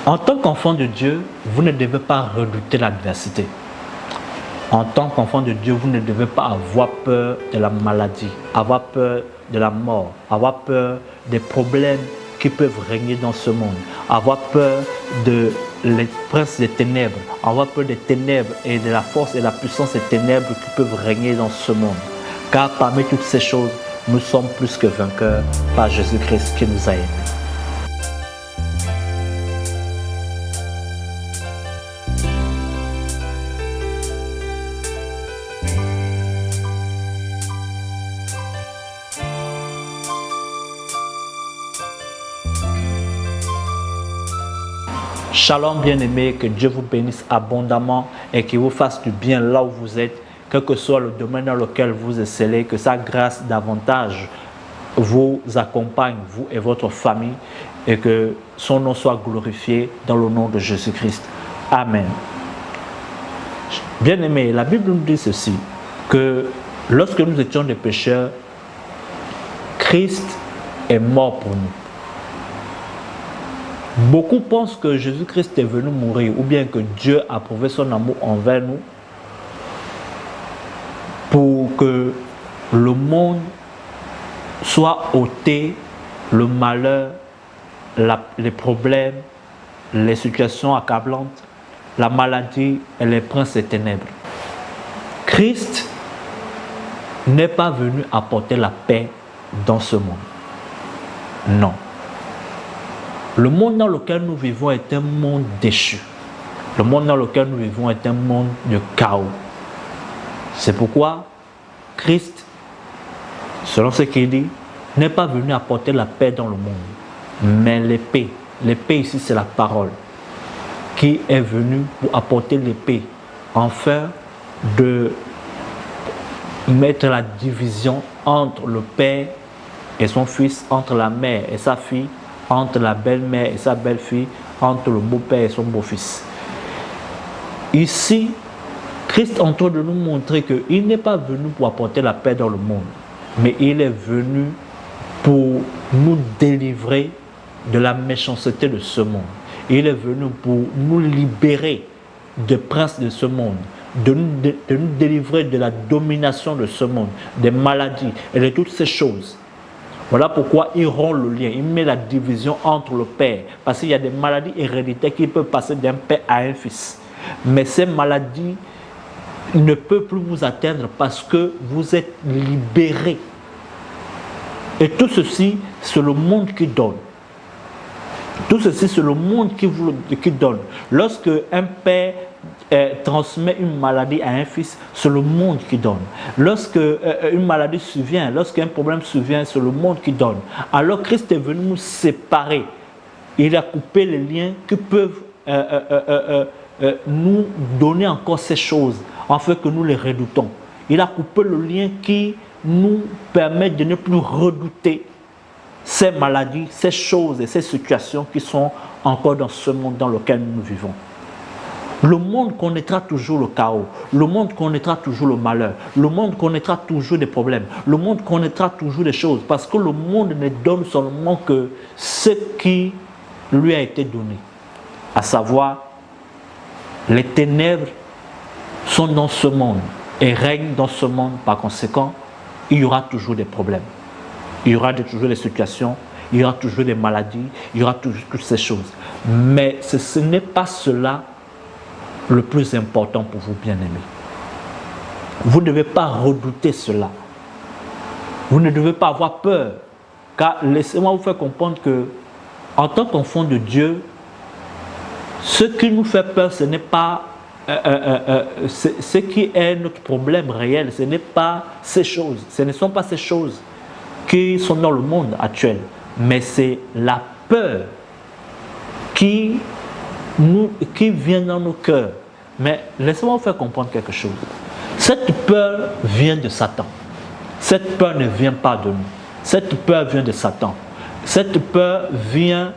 En tant qu'enfant de Dieu, vous ne devez pas redouter l'adversité. En tant qu'enfant de Dieu, vous ne devez pas avoir peur de la maladie, avoir peur de la mort, avoir peur des problèmes qui peuvent régner dans ce monde, avoir peur de les princes des ténèbres, avoir peur des ténèbres et de la force et la puissance des ténèbres qui peuvent régner dans ce monde. Car parmi toutes ces choses, nous sommes plus que vainqueurs par Jésus-Christ qui nous a aimés. Shalom bien-aimés, que Dieu vous bénisse abondamment et qu'il vous fasse du bien là où vous êtes, quel que soit le domaine dans lequel vous excellez, que sa grâce davantage vous accompagne, vous et votre famille, et que son nom soit glorifié dans le nom de Jésus-Christ. Amen. Bien-aimés, la Bible nous dit ceci, que lorsque nous étions des pécheurs, Christ est mort pour nous. Beaucoup pensent que Jésus-Christ est venu mourir ou bien que Dieu a prouvé son amour envers nous pour que le monde soit ôté, le malheur, les problèmes, les situations accablantes, la maladie et les princes des ténèbres. Christ n'est pas venu apporter la paix dans ce monde. Non. Le monde dans lequel nous vivons est un monde déchu. Le monde dans lequel nous vivons est un monde de chaos. C'est pourquoi Christ, selon ce qu'il dit, n'est pas venu apporter la paix dans le monde, mais l'épée. L'épée ici, c'est la parole, qui est venue pour apporter l'épée, afin de mettre la division entre le père et son fils, entre la mère et sa fille, entre la belle-mère et sa belle-fille, entre le beau-père et son beau-fils. Ici, Christ est en train de nous montrer qu'il n'est pas venu pour apporter la paix dans le monde, mais il est venu pour nous délivrer de la méchanceté de ce monde. Il est venu pour nous libérer des princes de ce monde, de nous délivrer de la domination de ce monde, des maladies et de toutes ces choses. Voilà pourquoi il rompt le lien, il met la division entre le père. Parce qu'il y a des maladies héréditaires qui peuvent passer d'un père à un fils. Mais ces maladies ne peuvent plus vous atteindre parce que vous êtes libérés. Et tout ceci, c'est le monde qui donne. Tout ceci, c'est le monde qui donne. Lorsque un père transmet une maladie à un fils, c'est le monde qui donne. Lorsque une maladie survient, lorsqu'un problème survient, c'est le monde qui donne. Alors Christ est venu nous séparer. Il a coupé les liens qui peuvent nous donner encore ces choses, afin que nous les redoutons. Il a coupé le lien qui nous permet de ne plus redouter ces maladies, ces choses et ces situations qui sont encore dans ce monde dans lequel nous vivons. Le monde connaîtra toujours le chaos, le monde connaîtra toujours le malheur, le monde connaîtra toujours des problèmes, le monde connaîtra toujours des choses, parce que le monde ne donne seulement que ce qui lui a été donné, à savoir les ténèbres sont dans ce monde et règnent dans ce monde. Par conséquent, il y aura toujours des problèmes, il y aura toujours des situations, il y aura toujours des maladies, il y aura toujours toutes ces choses. Mais ce n'est pas cela le plus important pour vous, bien-aimés. Vous ne devez pas redouter cela. Vous ne devez pas avoir peur. Car laissez-moi vous faire comprendre que, en tant qu'enfant de Dieu, ce qui nous fait peur, ce n'est pas ce qui est notre problème réel. Ce n'est pas ces choses. Ce ne sont pas ces choses qui sont dans le monde actuel. Mais c'est la peur qui vient dans nos cœurs. Mais laissez-moi vous faire comprendre quelque chose. Cette peur vient de Satan. Cette peur ne vient pas de nous. Cette peur vient de Satan. Cette peur vient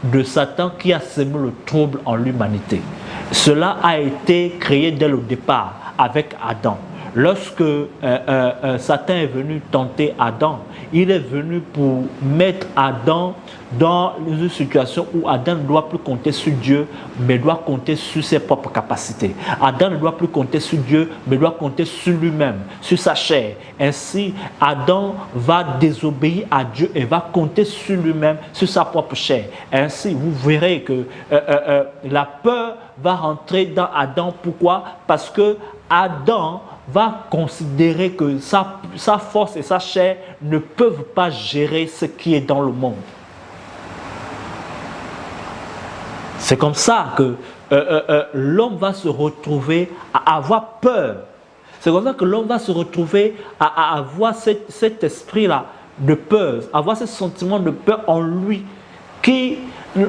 de Satan qui a semé le trouble en l'humanité. Cela a été créé dès le départ avec Adam. lorsque Satan est venu tenter Adam, il est venu pour mettre Adam dans une situation où Adam ne doit plus compter sur Dieu, mais doit compter sur ses propres capacités. Adam ne doit plus compter sur Dieu, mais doit compter sur lui-même, sur sa chair. Ainsi, Adam va désobéir à Dieu et va compter sur lui-même, sur sa propre chair. Ainsi, vous verrez que la peur va rentrer dans Adam. Pourquoi? Parce que Adam va considérer que sa force et sa chair ne peuvent pas gérer ce qui est dans le monde. C'est comme ça que l'homme va se retrouver à avoir peur. C'est comme ça que l'homme va se retrouver à avoir cet esprit-là de peur, avoir ce sentiment de peur en lui qui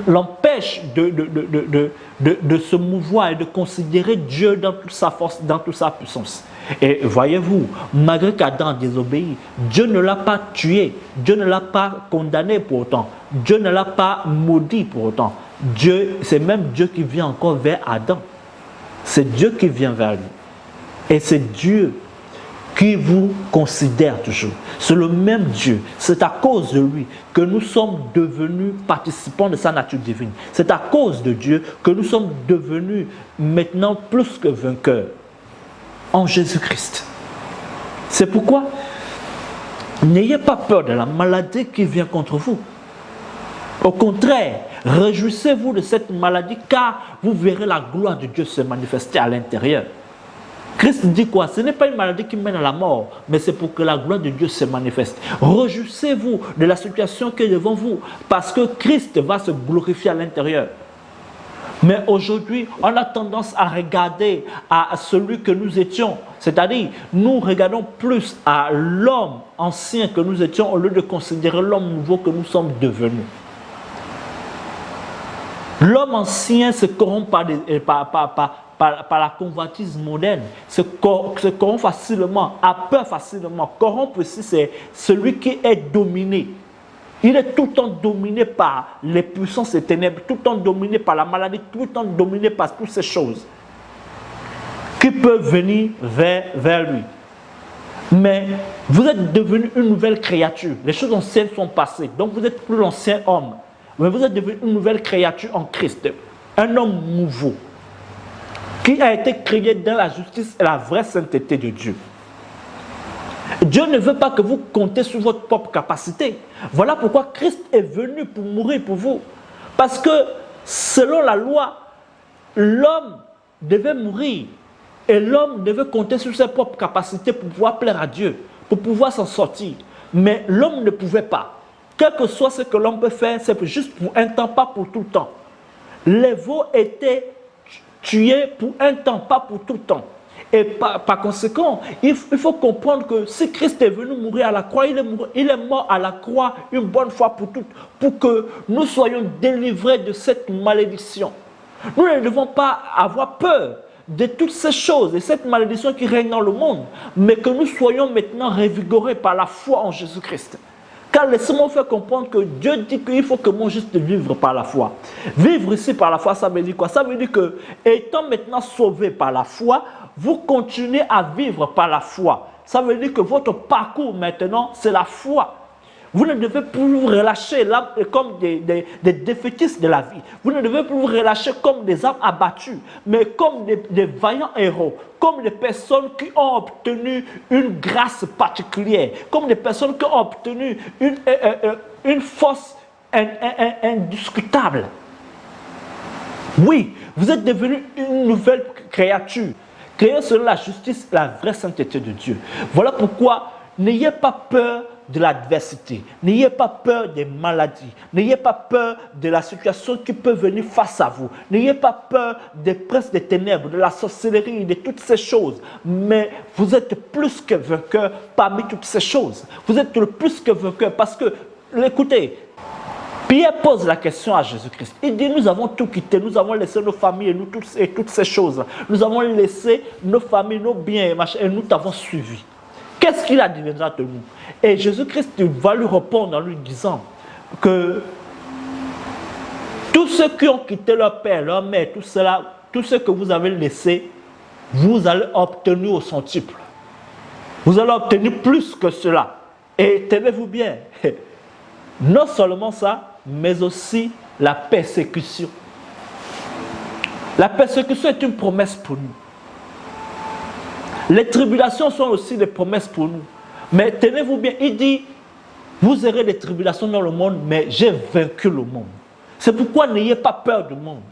l'empêche de se mouvoir et de considérer Dieu dans toute sa force, dans toute sa puissance. Et voyez-vous, malgré qu'Adam a désobéi, Dieu ne l'a pas tué, Dieu ne l'a pas condamné pour autant, Dieu ne l'a pas maudit pour autant. Dieu, c'est même Dieu qui vient encore vers Adam. C'est Dieu qui vient vers lui. Et c'est Dieu qui vous considère toujours. C'est le même Dieu. C'est à cause de lui que nous sommes devenus participants de sa nature divine. C'est à cause de Dieu que nous sommes devenus maintenant plus que vainqueurs en Jésus-Christ. C'est pourquoi n'ayez pas peur de la maladie qui vient contre vous. Au contraire, réjouissez-vous de cette maladie car vous verrez la gloire de Dieu se manifester à l'intérieur. Christ dit quoi? Ce n'est pas une maladie qui mène à la mort, mais c'est pour que la gloire de Dieu se manifeste. Réjouissez-vous de la situation qui est devant vous parce que Christ va se glorifier à l'intérieur. Mais aujourd'hui, on a tendance à regarder à celui que nous étions. C'est-à-dire, nous regardons plus à l'homme ancien que nous étions au lieu de considérer l'homme nouveau que nous sommes devenus. L'homme ancien se corrompt par la convoitise moderne, se corrompt facilement, a peur facilement. Corrompre aussi, c'est celui qui est dominé. Il est tout le temps dominé par les puissances des ténèbres, tout le temps dominé par la maladie, tout le temps dominé par toutes ces choses qui peuvent venir vers lui. Mais vous êtes devenu une nouvelle créature. Les choses anciennes sont passées, donc vous n'êtes plus l'ancien homme. Mais vous êtes devenu une nouvelle créature en Christ, un homme nouveau, qui a été créé dans la justice et la vraie sainteté de Dieu. Dieu ne veut pas que vous comptez sur votre propre capacité. Voilà pourquoi Christ est venu pour mourir pour vous. Parce que selon la loi, l'homme devait mourir et l'homme devait compter sur ses propres capacités pour pouvoir plaire à Dieu, pour pouvoir s'en sortir. Mais l'homme ne pouvait pas. Quel que soit ce que l'homme peut faire, c'est juste pour un temps, pas pour tout le temps. Les veaux étaient tués pour un temps, pas pour tout le temps. Et par conséquent, il faut comprendre que si Christ est venu mourir à la croix, il est mort à la croix une bonne fois pour toutes, pour que nous soyons délivrés de cette malédiction. Nous ne devons pas avoir peur de toutes ces choses, de cette malédiction qui règne dans le monde, mais que nous soyons maintenant revigorés par la foi en Jésus-Christ. Car laissez-moi vous faire comprendre que Dieu dit qu'il faut que moi juste vivre par la foi. Vivre ici par la foi, ça veut dire quoi? Ça veut dire que, étant maintenant sauvé par la foi, vous continuez à vivre par la foi. Ça veut dire que votre parcours maintenant, c'est la foi. Vous ne devez plus vous relâcher là, comme des défaitistes de la vie. Vous ne devez plus vous relâcher comme des âmes abattues, mais comme des vaillants héros, comme des personnes qui ont obtenu une grâce particulière, comme des personnes qui ont obtenu une force indiscutable. Oui, vous êtes devenu une nouvelle créature, créée selon la justice et la vraie sainteté de Dieu. Voilà pourquoi n'ayez pas peur de l'adversité, n'ayez pas peur des maladies, n'ayez pas peur de la situation qui peut venir face à vous, n'ayez pas peur des princes des ténèbres, de la sorcellerie, de toutes ces choses, mais vous êtes plus que vainqueur parmi toutes ces choses. Vous êtes le plus que vainqueur parce que, écoutez, Pierre pose la question à Jésus-Christ. Il dit, nous avons tout quitté, nous avons laissé nos familles et toutes ces choses. Nous avons laissé nos familles, nos biens et nous t'avons suivi. Qu'est-ce qu'il a dit de nous? Et Jésus-Christ va lui répondre en lui disant que tous ceux qui ont quitté leur père, leur mère, tout ce que vous avez laissé, vous allez obtenir au centuple. Vous allez obtenir plus que cela. Et tenez-vous bien, non seulement ça, mais aussi la persécution. La persécution est une promesse pour nous. Les tribulations sont aussi des promesses pour nous. Mais tenez-vous bien, il dit, vous aurez des tribulations dans le monde, mais j'ai vaincu le monde. C'est pourquoi n'ayez pas peur du monde.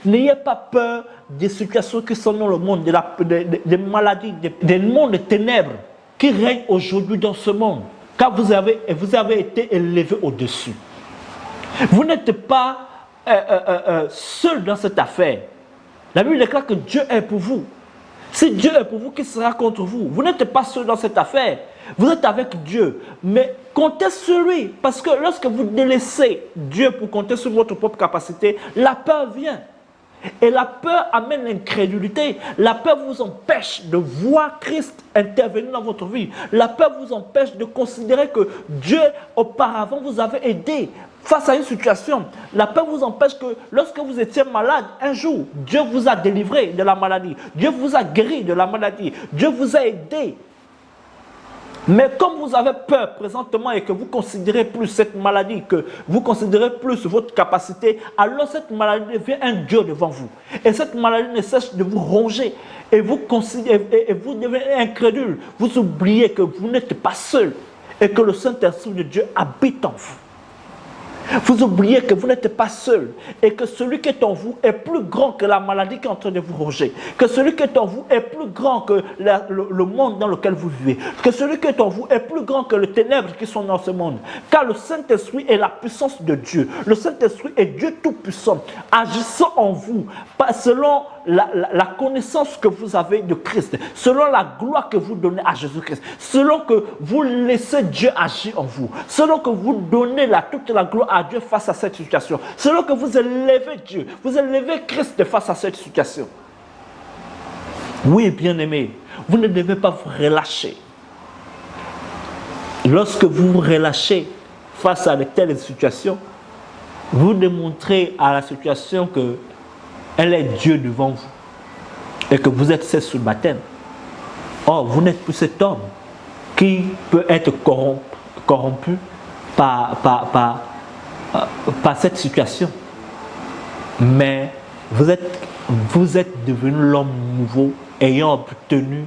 N'ayez pas peur des situations qui sont dans le monde, des maladies, des mondes de ténèbres qui règnent aujourd'hui dans ce monde. Car vous avez été élevé au-dessus. Vous n'êtes pas seul dans cette affaire. La Bible déclare que Dieu est pour vous. Si Dieu est pour vous, qui sera contre vous? Vous n'êtes pas seul dans cette affaire. Vous êtes avec Dieu. Mais comptez sur lui. Parce que lorsque vous délaissez Dieu pour compter sur votre propre capacité, la peur vient. Et la peur amène l'incrédulité. La peur vous empêche de voir Christ intervenir dans votre vie. La peur vous empêche de considérer que Dieu, auparavant, vous avait aidé face à une situation. La peur vous empêche que lorsque vous étiez malade, un jour, Dieu vous a délivré de la maladie. Dieu vous a guéri de la maladie. Dieu vous a aidé. Mais comme vous avez peur présentement et que vous considérez plus cette maladie, que vous considérez plus votre capacité, alors cette maladie devient un Dieu devant vous. Et cette maladie ne cesse de vous ronger. Et vous devenez incrédule. Vous oubliez que vous n'êtes pas seul et que le Saint-Esprit de Dieu habite en vous. Vous oubliez que vous n'êtes pas seul et que celui qui est en vous est plus grand que la maladie qui est en train de vous ronger. Que celui qui est en vous est plus grand que le monde dans lequel vous vivez. Que celui qui est en vous est plus grand que les ténèbres qui sont dans ce monde. Car le Saint-Esprit est la puissance de Dieu. Le Saint-Esprit est Dieu tout-puissant, agissant en vous, selon la connaissance que vous avez de Christ, selon la gloire que vous donnez à Jésus-Christ, selon que vous laissez Dieu agir en vous, selon que vous donnez toute la gloire à Dieu face à cette situation, selon que vous élevez Dieu, vous élevez Christ face à cette situation. Oui, bien-aimés, vous ne devez pas vous relâcher. Lorsque vous vous relâchez face à de telles situations, vous démontrez à la situation que elle est Dieu devant vous et que vous êtes sous le baptême. Or, vous n'êtes plus cet homme qui peut être corrompu par cette situation. Mais vous êtes devenu l'homme nouveau ayant obtenu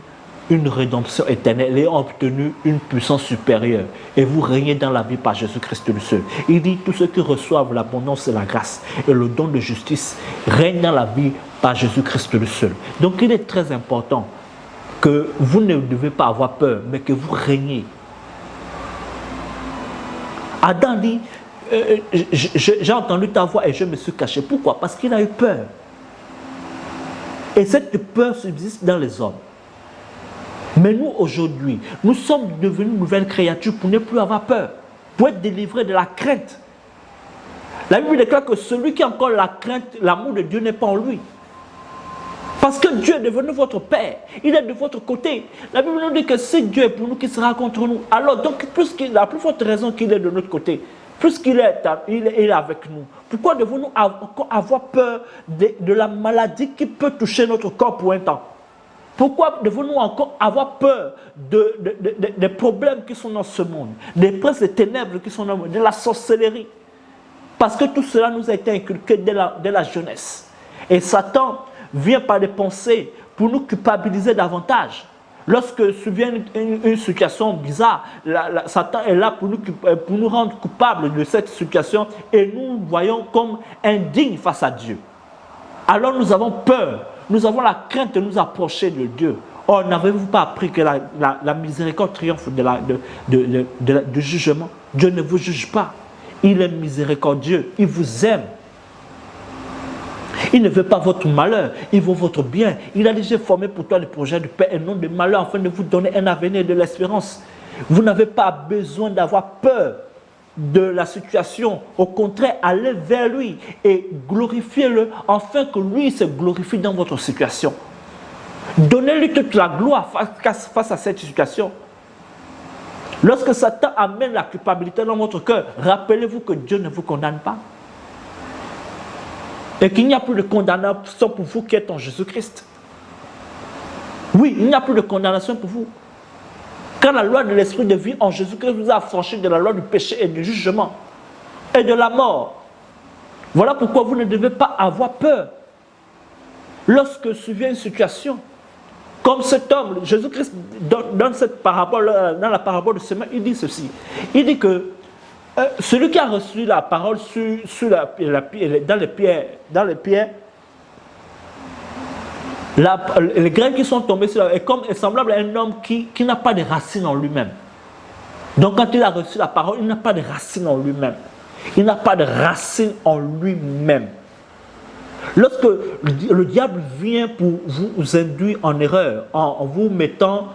une rédemption éternelle, ayant obtenu une puissance supérieure. Et vous régnez dans la vie par Jésus-Christ le seul. Il dit, tous ceux qui reçoivent l'abondance de la grâce et le don de justice règnent dans la vie par Jésus-Christ le seul. Donc il est très important que vous ne devez pas avoir peur, mais que vous régnez. Adam dit, j'ai entendu ta voix et je me suis caché. Pourquoi? Parce qu'il a eu peur. Et cette peur subsiste dans les hommes. Mais nous, aujourd'hui, nous sommes devenus nouvelles créatures pour ne plus avoir peur, pour être délivrés de la crainte. La Bible déclare que celui qui a encore la crainte, l'amour de Dieu n'est pas en lui. Parce que Dieu est devenu votre Père, il est de votre côté. La Bible nous dit que si Dieu est pour nous, qui sera contre nous? Alors, donc, la plus forte raison qu'il est de notre côté, puisqu'il est avec nous, pourquoi devons-nous encore avoir peur de la maladie qui peut toucher notre corps pour un temps? Pourquoi devons-nous encore avoir peur des problèmes qui sont dans ce monde, des princes des ténèbres qui sont dans le monde, de la sorcellerie? Parce que tout cela nous a été inculqué dès la jeunesse. Et Satan vient par des pensées pour nous culpabiliser davantage. Lorsque survient une situation bizarre, Satan est là pour nous rendre coupables de cette situation et nous voyons comme indignes face à Dieu. Alors nous avons peur. Nous avons la crainte de nous approcher de Dieu. Or, n'avez-vous pas appris que la miséricorde triomphe du jugement? Dieu ne vous juge pas. Il est miséricordieux. Il vous aime. Il ne veut pas votre malheur. Il veut votre bien. Il a déjà formé pour toi des projets de paix et non de malheur afin de vous donner un avenir et de l'espérance. Vous n'avez pas besoin d'avoir peur de la situation. Au contraire, allez vers lui et glorifiez-le afin que lui se glorifie dans votre situation. Donnez-lui toute la gloire face à cette situation. Lorsque Satan amène la culpabilité dans votre cœur, rappelez-vous que Dieu ne vous condamne pas. Et qu'il n'y a plus de condamnation pour vous qui êtes en Jésus-Christ. Oui, il n'y a plus de condamnation pour vous. Car la loi de l'esprit de vie en Jésus-Christ vous a affranchi de la loi du péché et du jugement et de la mort. Voilà pourquoi vous ne devez pas avoir peur lorsque survient une situation. Comme cet homme, Jésus-Christ donne cette parabole, dans la parabole de Sémence, il dit ceci. Il dit que celui qui a reçu la parole dans les pierres, les graines qui sont tombées sur est semblable à un homme qui n'a pas de racines en lui-même. Donc quand il a reçu la parole, il n'a pas de racines en lui-même. Il n'a pas de racines en lui-même. Lorsque le diable vient pour vous induire en erreur, en vous mettant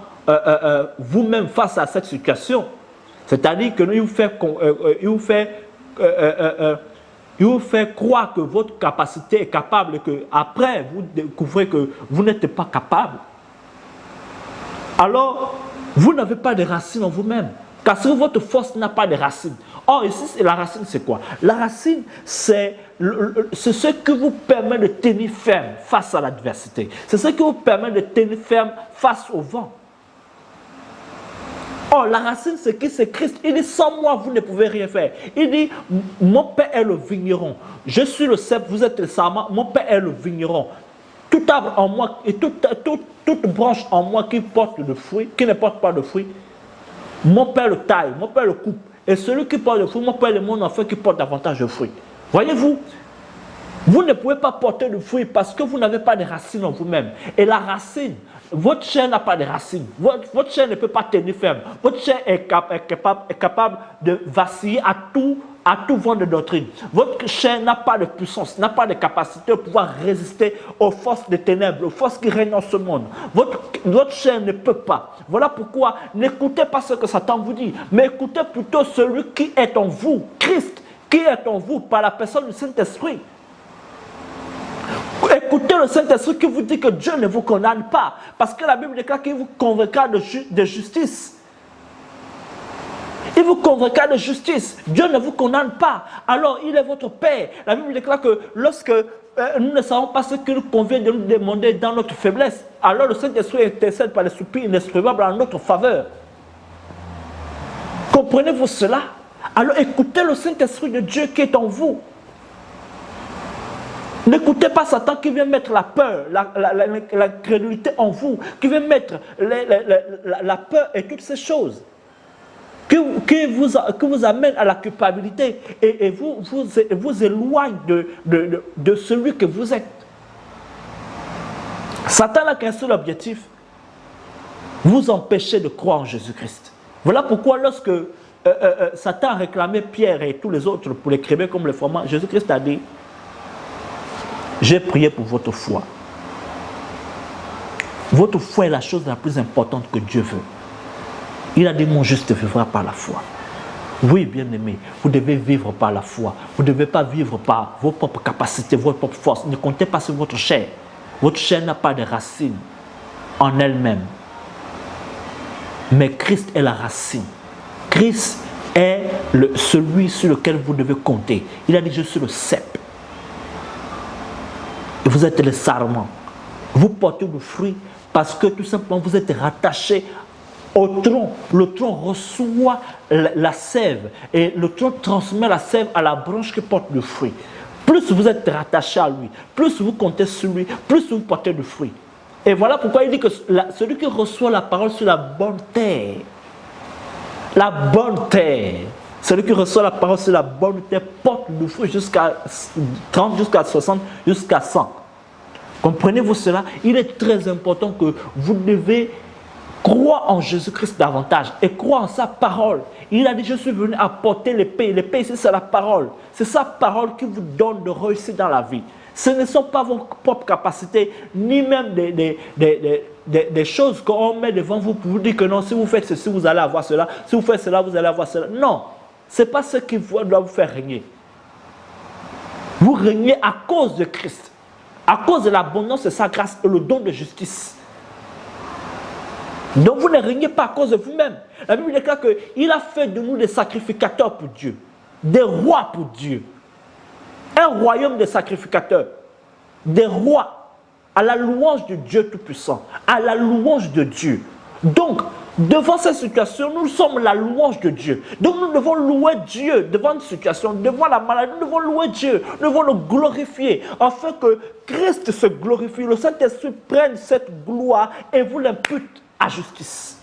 vous-même face à cette situation, c'est-à-dire qu'il vous fait croire que votre capacité est capable et qu'après vous découvrez que vous n'êtes pas capable, alors vous n'avez pas de racines en vous-même. Parce que votre force n'a pas de racines. Or, ici, la racine, c'est quoi? La racine, c'est ce qui vous permet de tenir ferme face à l'adversité. C'est ce qui vous permet de tenir ferme face au vent. Or, la racine, c'est qui? C'est Christ. Il dit, sans moi, vous ne pouvez rien faire. Il dit, mon Père est le vigneron. Je suis le cep, vous êtes le sarment. Mon Père est le vigneron. Tout arbre en moi, et toute branche en moi qui porte de fruits, qui ne porte pas de fruits, mon Père le taille, mon Père le coupe. Et celui qui porte de fruits, mon Père est mon enfant qui porte davantage de fruits. Voyez-vous, vous ne pouvez pas porter de fruits parce que vous n'avez pas de racines en vous-même. Et la racine, votre chair n'a pas de racines. Votre chair ne peut pas tenir ferme. Votre chair est capable de vaciller à tout vent de doctrine. Votre chair n'a pas de puissance, n'a pas de capacité de pouvoir résister aux forces des ténèbres, aux forces qui règnent dans ce monde. Votre chair ne peut pas. Voilà pourquoi n'écoutez pas ce que Satan vous dit, mais écoutez plutôt celui qui est en vous, Christ, qui est en vous par la personne du Saint-Esprit. Écoutez le Saint-Esprit qui vous dit que Dieu ne vous condamne pas, parce que la Bible déclare qu'il vous convaincra de justice. Il vous convaincra de justice. Dieu ne vous condamne pas. Alors, il est votre Père. La Bible déclare que lorsque nous ne savons pas ce qu'il nous convient de nous demander dans notre faiblesse, alors le Saint-Esprit intercède par les soupirs inexprimables en notre faveur. Comprenez-vous cela? Alors, écoutez le Saint-Esprit de Dieu qui est en vous. N'écoutez pas Satan qui vient mettre la peur, la crédulité en vous, qui vient mettre la peur et toutes ces choses. Qui vous amène à la culpabilité et vous éloigne de celui que vous êtes. Satan n'a qu'un seul objectif, vous empêcher de croire en Jésus-Christ. Voilà pourquoi lorsque Satan a réclamé Pierre et tous les autres pour les crémer comme les froment, Jésus-Christ a dit, j'ai prié pour votre foi. Votre foi est la chose la plus importante que Dieu veut. Il a dit, mon juste vivra par la foi. Oui, bien-aimé, vous devez vivre par la foi. Vous ne devez pas vivre par vos propres capacités, votre propre force. Ne comptez pas sur votre chair. Votre chair n'a pas de racines en elle-même. Mais Christ est la racine. Christ est celui sur lequel vous devez compter. Il a dit, je suis le cep. Et vous êtes le sarment. Vous portez du fruit parce que tout simplement vous êtes rattaché au tronc. Le tronc reçoit la sève et le tronc transmet la sève à la branche qui porte le fruit. Plus vous êtes rattaché à lui, plus vous comptez sur lui, plus vous portez du fruit. Et voilà pourquoi il dit que celui qui reçoit la parole sur la bonne terre, la bonne terre, celui qui reçoit la parole sur la bonne terre porte du fruit jusqu'à 30, jusqu'à 60, jusqu'à 100. Comprenez-vous cela? Il est très important que vous devez croire en Jésus-Christ davantage et croire en sa parole. Il a dit, je suis venu apporter l'épée. L'épée, c'est la parole. C'est sa parole qui vous donne de réussir dans la vie. Ce ne sont pas vos propres capacités, ni même des choses qu'on met devant vous pour vous dire que non, si vous faites ceci, vous allez avoir cela. Si vous faites cela, vous allez avoir cela. Non, ce n'est pas ce qui doit vous faire régner. Vous régnez à cause de Christ, à cause de l'abondance de sa grâce et le don de justice. Donc vous ne régnez pas à cause de vous-même. La Bible déclare qu'il a fait de nous des sacrificateurs pour Dieu, des rois pour Dieu. Un royaume de sacrificateurs, des rois à la louange de Dieu Tout-Puissant, à la louange de Dieu. Donc, Devant cette situation, nous sommes la louange de Dieu. Donc nous devons louer Dieu devant une situation, devant la maladie. Nous devons louer Dieu, nous devons le glorifier, afin que Christ se glorifie. Le Saint-Esprit prenne cette gloire et vous l'impute à justice.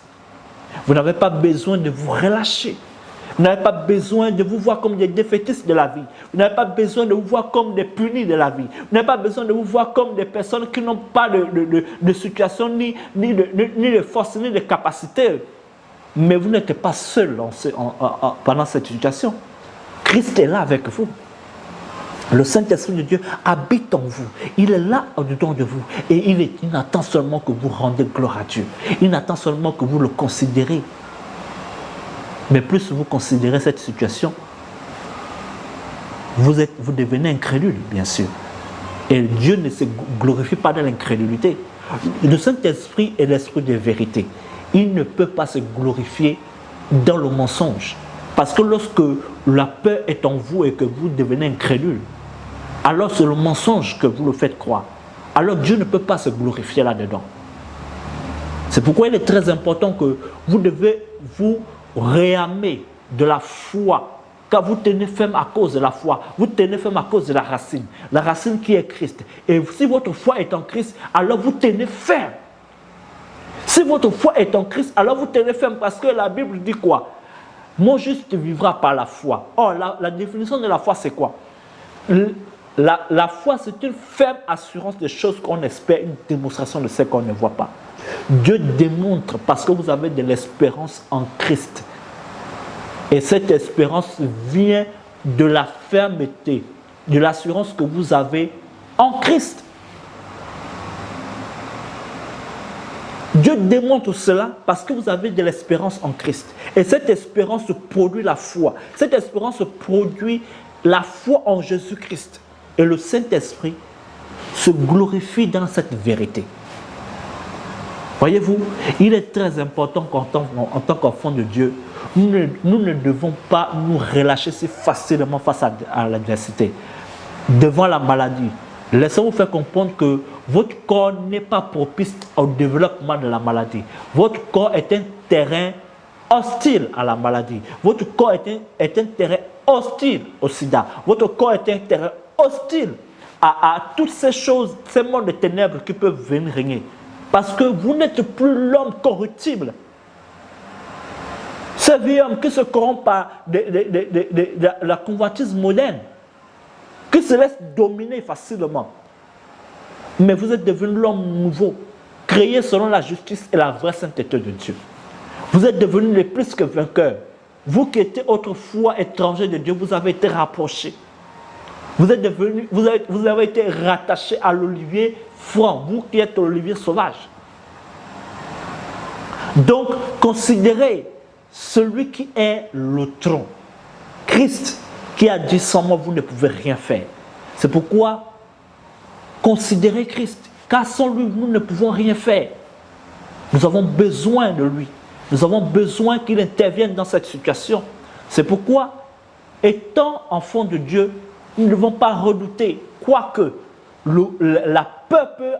Vous n'avez pas besoin de vous relâcher. Vous n'avez pas besoin de vous voir comme des défaitistes de la vie. Vous n'avez pas besoin de vous voir comme des punis de la vie. Vous n'avez pas besoin de vous voir comme des personnes qui n'ont pas de situation, ni de force, ni de capacité. Mais vous n'êtes pas seul pendant cette situation. Christ est là avec vous. Le Saint-Esprit de Dieu habite en vous. Il est là au-dedans de vous. Et il n'attend seulement que vous rendez gloire à Dieu. Il n'attend seulement que vous le considérez. Mais plus vous considérez cette situation, vous devenez incrédule, bien sûr. Et Dieu ne se glorifie pas dans l'incrédulité. Le Saint-Esprit est l'esprit de vérité. Il ne peut pas se glorifier dans le mensonge. Parce que lorsque la peur est en vous et que vous devenez incrédule, alors c'est le mensonge que vous le faites croire. Alors Dieu ne peut pas se glorifier là-dedans. C'est pourquoi il est très important que vous devez vous réarmer de la foi, car vous tenez ferme à cause de la foi, vous tenez ferme à cause de la racine qui est Christ. Et si votre foi est en Christ, alors vous tenez ferme. Si votre foi est en Christ, alors vous tenez ferme, parce que la Bible dit quoi? Mon juste vivra par la foi. Or, la définition de la foi, c'est quoi? La foi, c'est une ferme assurance des choses qu'on espère, une démonstration de ce qu'on ne voit pas. Dieu démontre parce que vous avez de l'espérance en Christ. Et cette espérance vient de la fermeté, de l'assurance que vous avez en Christ. Dieu démontre cela parce que vous avez de l'espérance en Christ. Et cette espérance produit la foi. Cette espérance produit la foi en Jésus-Christ. Et le Saint-Esprit se glorifie dans cette vérité. Voyez-vous, il est très important qu'en tant qu'enfant de Dieu, nous ne devons pas nous relâcher si facilement face à l'adversité. Devant la maladie, laissez-vous faire comprendre que votre corps n'est pas propice au développement de la maladie. Votre corps est un terrain hostile à la maladie. Votre corps est un terrain hostile au sida. Votre corps est un terrain hostile à toutes ces choses, ces mondes de ténèbres qui peuvent venir régner. Parce que vous n'êtes plus l'homme corruptible. Ce vieux homme qui se corrompt par la convoitise moderne, qui se laisse dominer facilement. Mais vous êtes devenu l'homme nouveau, créé selon la justice et la vraie sainteté de Dieu. Vous êtes devenu les plus que vainqueurs. Vous qui étiez autrefois étrangers de Dieu, vous avez été rapprochés. Vous avez été rattaché à l'olivier franc, vous qui êtes l'olivier sauvage. Donc, considérez celui qui est le tronc. Christ qui a dit sans moi, vous ne pouvez rien faire. C'est pourquoi considérez Christ, car sans lui, nous ne pouvons rien faire. Nous avons besoin de lui. Nous avons besoin qu'il intervienne dans cette situation. C'est pourquoi, étant enfants de Dieu, nous ne devons pas redouter, quoique la peur peut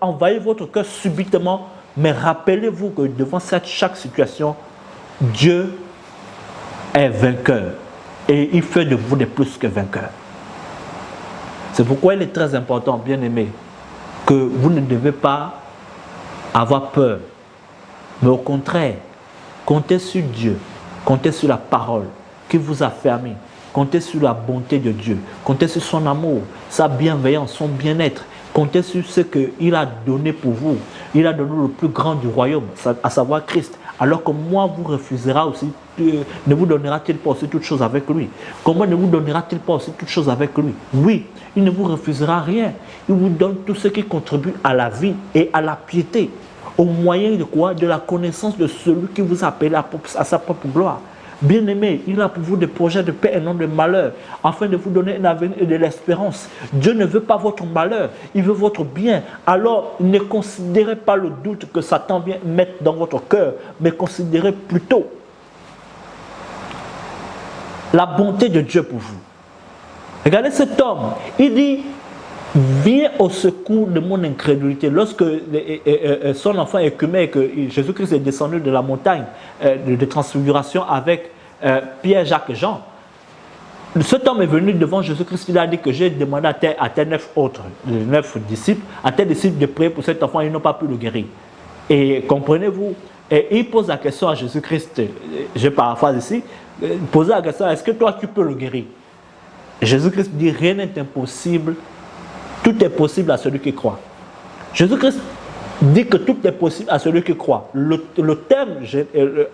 envahir votre cœur subitement, mais rappelez-vous que devant chaque situation, Dieu est vainqueur et il fait de vous des plus que vainqueurs. C'est pourquoi il est très important, bien aimé, que vous ne devez pas avoir peur, mais au contraire, comptez sur Dieu, comptez sur la parole qui vous a fermé. Comptez sur la bonté de Dieu. Comptez sur son amour, sa bienveillance, son bien-être. Comptez sur ce qu'il a donné pour vous. Il a donné le plus grand du royaume, à savoir Christ. Alors que moi, vous refusera aussi, ne vous donnera-t-il pas aussi toute chose avec lui? Comment ne vous donnera-t-il pas aussi toute chose avec lui? Oui, il ne vous refusera rien. Il vous donne tout ce qui contribue à la vie et à la piété. Au moyen de quoi? De la connaissance de celui qui vous appelle à sa propre gloire. Bien-aimé, il a pour vous des projets de paix et non de malheur, afin de vous donner un avenir et de l'espérance. Dieu ne veut pas votre malheur, il veut votre bien. Alors, ne considérez pas le doute que Satan vient mettre dans votre cœur, mais considérez plutôt la bonté de Dieu pour vous. Regardez cet homme, il dit, viens au secours de mon incrédulité. Lorsque son enfant écumait et que Jésus-Christ est descendu de la montagne de transfiguration avec Pierre, Jacques et Jean, cet homme est venu devant Jésus-Christ, il a dit que j'ai demandé à tes 9 autres, les 9 disciples, à tes disciples de prier pour cet enfant, ils n'ont pas pu le guérir. Et comprenez-vous, et il pose la question à Jésus-Christ, je paraphrase ici, poser la question, est-ce que toi tu peux le guérir? Jésus-Christ dit, rien n'est impossible, tout est possible à celui qui croit. Jésus-Christ dit que tout est possible à celui qui croit. Le terme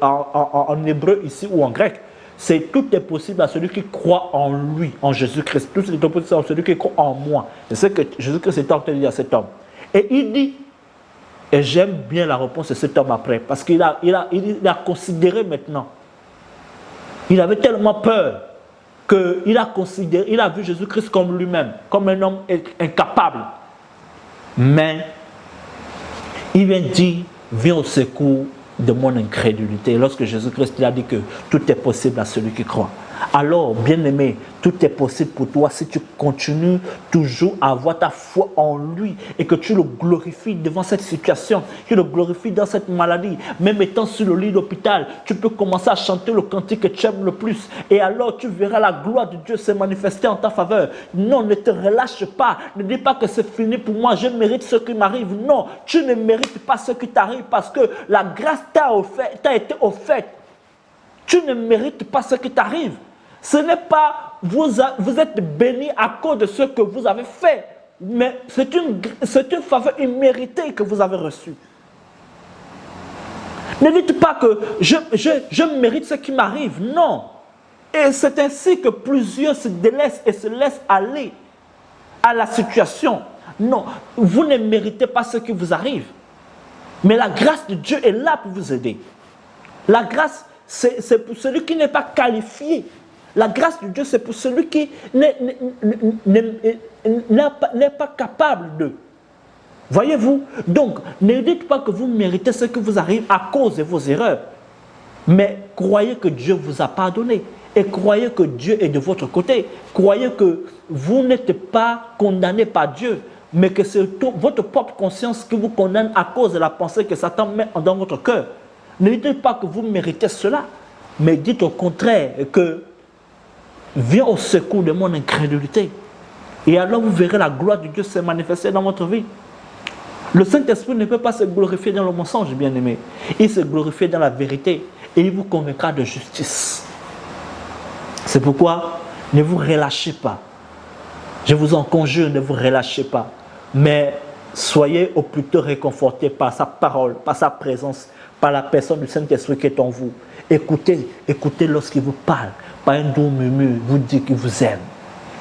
en hébreu ici ou en grec, c'est tout est possible à celui qui croit en lui, en Jésus-Christ. Tout est possible à celui qui croit en moi. C'est ce que Jésus-Christ est en train de dire à cet homme. Et il dit, et j'aime bien la réponse de cet homme après, parce qu'il a considéré maintenant. Il avait tellement peur qu'il a considéré, il a vu Jésus-Christ comme lui-même, comme un homme incapable. Mais il vient dire, viens au secours de mon incrédulité. Lorsque Jésus-Christ a dit que tout est possible à celui qui croit. Alors, bien-aimé, tout est possible pour toi si tu continues toujours à avoir ta foi en lui et que tu le glorifies devant cette situation, tu le glorifies dans cette maladie. Même étant sur le lit d'hôpital, tu peux commencer à chanter le cantique que tu aimes le plus et alors tu verras la gloire de Dieu se manifester en ta faveur. Non, ne te relâche pas. Ne dis pas que c'est fini pour moi, je mérite ce qui m'arrive. Non, tu ne mérites pas ce qui t'arrive parce que la grâce t'a été offerte. Tu ne mérites pas ce qui t'arrive. Ce n'est pas vous êtes béni à cause de ce que vous avez fait, mais c'est une faveur imméritée que vous avez reçue. Ne dites pas que je mérite ce qui m'arrive. Non. Et c'est ainsi que plusieurs se délaissent et se laissent aller à la situation. Non, vous ne méritez pas ce qui vous arrive. Mais la grâce de Dieu est là pour vous aider. La grâce, c'est pour celui qui n'est pas qualifié. La grâce de Dieu, c'est pour celui qui n'est pas capable de. Voyez-vous? Donc, ne dites pas que vous méritez ce qui vous arrive à cause de vos erreurs. Mais croyez que Dieu vous a pardonné. Et croyez que Dieu est de votre côté. Croyez que vous n'êtes pas condamné par Dieu. Mais que c'est votre propre conscience qui vous condamne à cause de la pensée que Satan met dans votre cœur. Ne dites pas que vous méritez cela. Mais dites au contraire que viens au secours de mon incrédulité. Et alors vous verrez la gloire de Dieu se manifester dans votre vie. Le Saint-Esprit ne peut pas se glorifier dans le mensonge, bien-aimé. Il se glorifie dans la vérité et il vous convaincra de justice. C'est pourquoi ne vous relâchez pas. Je vous en conjure, ne vous relâchez pas. Mais soyez au plutôt réconfortés par sa parole, par sa présence, par la personne du Saint-Esprit qui est en vous. Écoutez lorsqu'il vous parle, par un doux murmure, vous dit qu'il vous aime.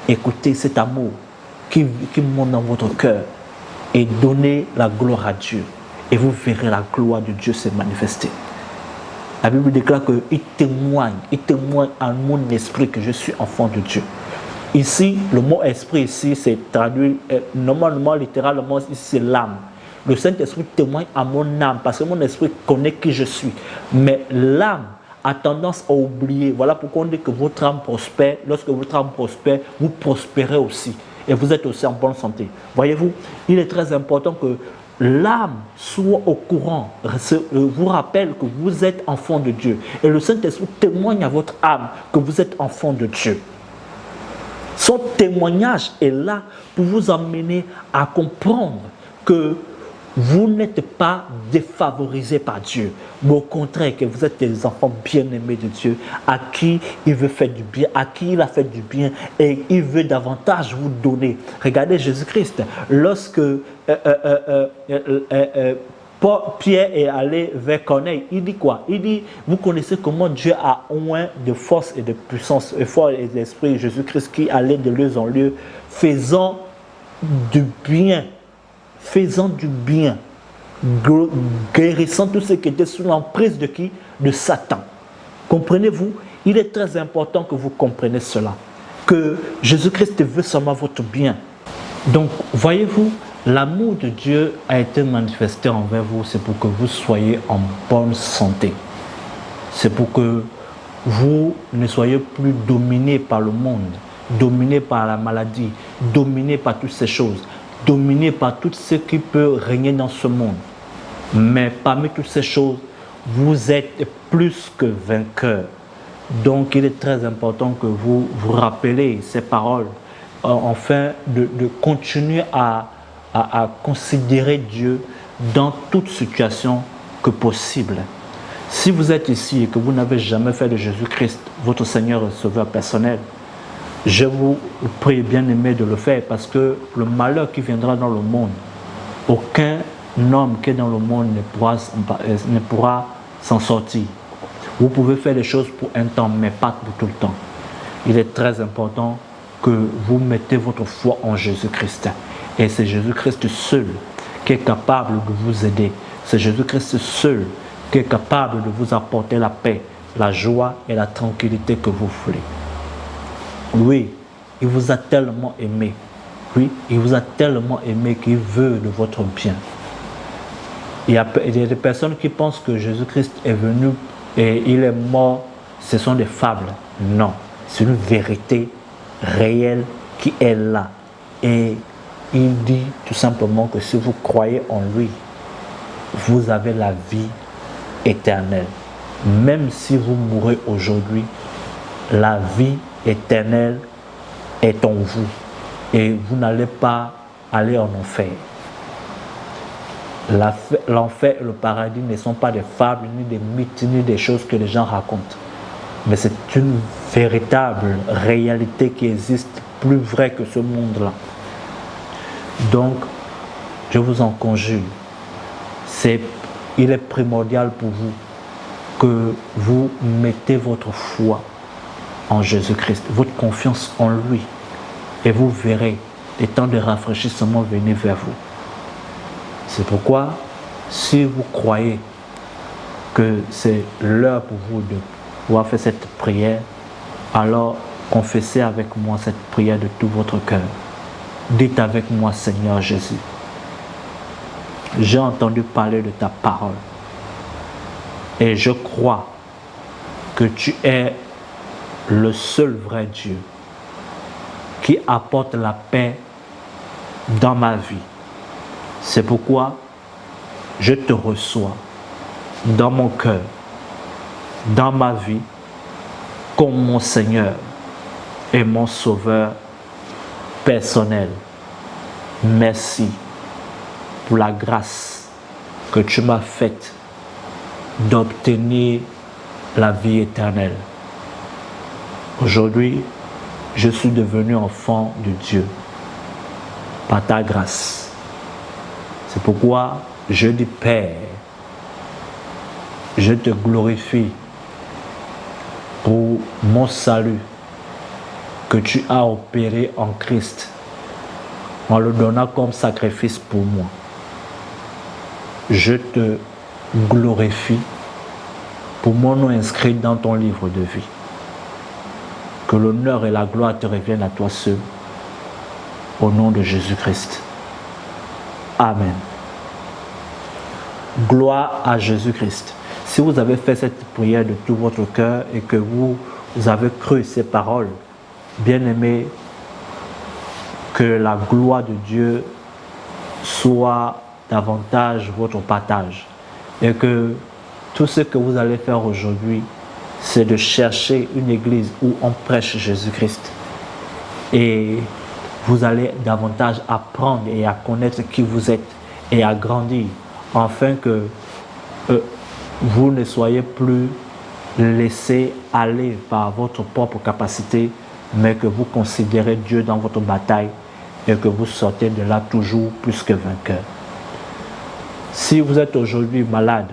Écoutez cet amour qui monte dans votre cœur et donnez la gloire à Dieu. Et vous verrez la gloire de Dieu se manifester. La Bible déclare qu'il témoigne à mon esprit que je suis enfant de Dieu. Ici, le mot esprit ici, c'est traduit, normalement, littéralement, ici, c'est l'âme. Le Saint-Esprit témoigne à mon âme parce que mon esprit connaît qui je suis. Mais l'âme a tendance à oublier. Voilà pourquoi on dit que votre âme prospère. Lorsque votre âme prospère, vous prospérez aussi. Et vous êtes aussi en bonne santé. Voyez-vous, il est très important que l'âme soit au courant, vous rappelle que vous êtes enfant de Dieu. Et le Saint-Esprit témoigne à votre âme que vous êtes enfant de Dieu. Son témoignage est là pour vous amener à comprendre que vous n'êtes pas défavorisés par Dieu, mais au contraire que vous êtes des enfants bien-aimés de Dieu, à qui il veut faire du bien, à qui il a fait du bien et il veut davantage vous donner. Regardez Jésus-Christ, lorsque Pierre est allé vers Corneille, il dit quoi? Il dit, vous connaissez comment Dieu a oint de force et de puissance, et foi et d'esprit, Jésus-Christ qui allait de lieu en lieu, faisant du bien, guérissant tous ceux qui étaient sous l'emprise de qui? De Satan. Comprenez-vous? Il est très important que vous compreniez cela, que Jésus-Christ veut seulement votre bien. Donc, voyez-vous, l'amour de Dieu a été manifesté envers vous, c'est pour que vous soyez en bonne santé. C'est pour que vous ne soyez plus dominé par le monde, dominé par la maladie, dominé par toutes ces choses, dominé par tout ce qui peut régner dans ce monde. Mais parmi toutes ces choses, vous êtes plus que vainqueurs. Donc il est très important que vous vous rappelez ces paroles, afin de continuer à considérer Dieu dans toute situation que possible. Si vous êtes ici et que vous n'avez jamais fait de Jésus-Christ votre Seigneur et Sauveur personnel, je vous prie bien aimé de le faire, parce que le malheur qui viendra dans le monde, aucun homme qui est dans le monde ne pourra s'en sortir. Vous pouvez faire les choses pour un temps, mais pas pour tout le temps. Il est très important que vous mettez votre foi en Jésus-Christ. Et c'est Jésus-Christ seul qui est capable de vous aider. C'est Jésus-Christ seul qui est capable de vous apporter la paix, la joie et la tranquillité que vous voulez. Oui, il vous a tellement aimé. Oui, il vous a tellement aimé qu'il veut de votre bien. Il y a des personnes qui pensent que Jésus-Christ est venu et il est mort. Ce sont des fables. Non, c'est une vérité réelle qui est là. Et il dit tout simplement que si vous croyez en lui, vous avez la vie éternelle. Même si vous mourrez aujourd'hui, la vie éternelle est en vous. Et vous n'allez pas aller en enfer. L'enfer et le paradis ne sont pas des fables, ni des mythes, ni des choses que les gens racontent. Mais c'est une véritable réalité qui existe, plus vraie que ce monde-là. Donc, je vous en conjure, il est primordial pour vous que vous mettez votre foi en Jésus-Christ, votre confiance en lui, et vous verrez les temps de rafraîchissement venir vers vous. C'est pourquoi, si vous croyez que c'est l'heure pour vous de pouvoir faire cette prière, alors confessez avec moi cette prière de tout votre cœur. Dites avec moi, Seigneur Jésus, j'ai entendu parler de ta parole et je crois que tu es le seul vrai Dieu qui apporte la paix dans ma vie. C'est pourquoi je te reçois dans mon cœur, dans ma vie, comme mon Seigneur et mon Sauveur personnel. Merci pour la grâce que tu m'as faite d'obtenir la vie éternelle. Aujourd'hui, je suis devenu enfant de Dieu par ta grâce. C'est pourquoi je dis, Père, je te glorifie pour mon salut que tu as opéré en Christ en le donnant comme sacrifice pour moi. Je te glorifie pour mon nom inscrit dans ton livre de vie. Que l'honneur et la gloire te reviennent à toi seul, au nom de Jésus-Christ. Amen. Gloire à Jésus-Christ. Si vous avez fait cette prière de tout votre cœur et que vous avez cru ces paroles, bien-aimés, que la gloire de Dieu soit davantage votre partage. Et que tout ce que vous allez faire aujourd'hui, c'est de chercher une église où on prêche Jésus-Christ. Et vous allez davantage apprendre et à connaître qui vous êtes et à grandir, afin que vous ne soyez plus laissés aller par votre propre capacité, mais que vous considérez Dieu dans votre bataille et que vous sortez de là toujours plus que vainqueur. Si vous êtes aujourd'hui malade,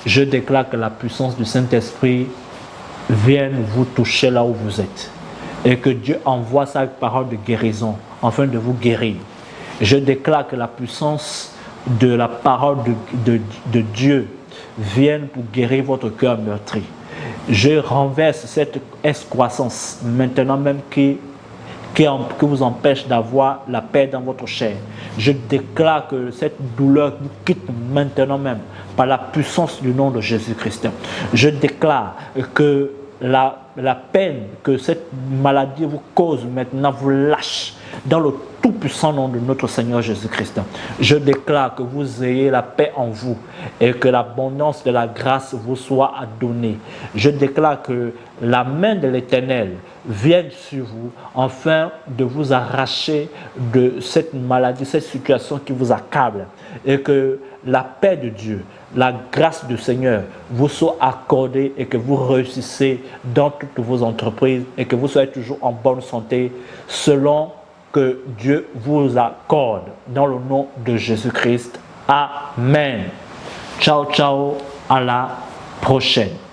je déclare que la puissance du Saint-Esprit vienne vous toucher là où vous êtes et que Dieu envoie sa parole de guérison afin de vous guérir. Je déclare que la puissance de la parole de Dieu vienne pour guérir votre cœur meurtri. Je renverse cette excroissance maintenant même qui vous empêche d'avoir la paix dans votre chair. Je déclare que cette douleur vous quitte maintenant même par la puissance du nom de Jésus-Christ. Je déclare que la peine que cette maladie vous cause maintenant vous lâche dans le tout-puissant nom de notre Seigneur Jésus-Christ. Je déclare que vous ayez la paix en vous et que l'abondance de la grâce vous soit donnée. Je déclare que la main de l'Éternel vienne sur vous afin de vous arracher de cette maladie, cette situation qui vous accable, et que la paix de Dieu, la grâce du Seigneur vous soit accordée et que vous réussissez dans toutes vos entreprises et que vous soyez toujours en bonne santé selon que Dieu vous accorde dans le nom de Jésus-Christ. Amen. Ciao, ciao. À la prochaine.